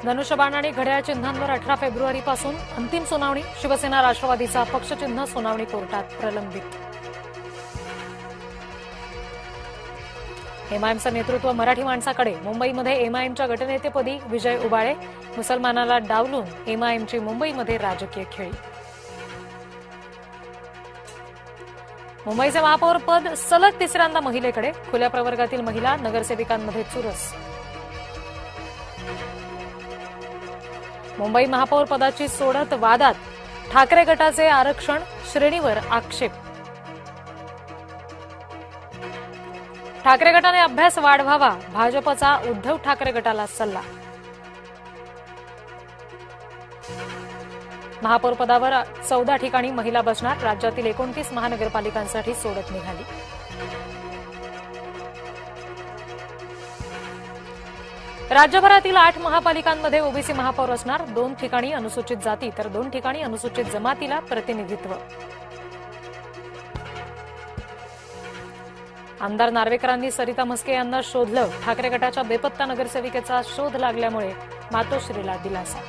धनुष्यबाण आणि घड्याळ चिन्हांवर 18 फेब्रुवारीपासून अंतिम सुनावणी. शिवसेना राष्ट्रवादीचा पक्षचिन्ह सुनावणी कोर्टात प्रलंबित. एमआयएमचं नेतृत्व मराठी माणसाकडे. मुंबईमध्ये एमआयएमच्या गटनेतेपदी विजय उबाळे. मुसलमानाला डावलून एमआयएमची मुंबईमध्ये राजकीय खेळी. मुंबईचे महापौर पद सलग तिसऱ्यांदा महिलेकडे. खुल्या प्रवर्गातील महिला नगरसेविकांमध्ये चुरस. मुंबई महापौर पदाची सोडत वादात. ठाकरे गटाचे आरक्षण श्रेणीवर आक्षेप. ठाकरे गटाने अभ्यास वाढवावा. भाजपचा उद्धव ठाकरे गटाला सल्ला. महापौर पदावर 14 ठिकाणी महिला बसणार. राज्यातील 29 महानगरपालिकांसाठी सोडत निघाली. राज्यभरातील 8 महापालिकांमध्ये ओबीसी महापौर असणार. 2 ठिकाणी अनुसूचित जाती तर 2 ठिकाणी अनुसूचित जमातीला प्रतिनिधित्व. आमदार नार्वेकरांनी सरिता म्हस्के यांना शोधलं. ठाकरे गटाच्या बेपत्ता नगरसेविकेचा शोध लागल्यामुळे मातोश्रीला दिलासा.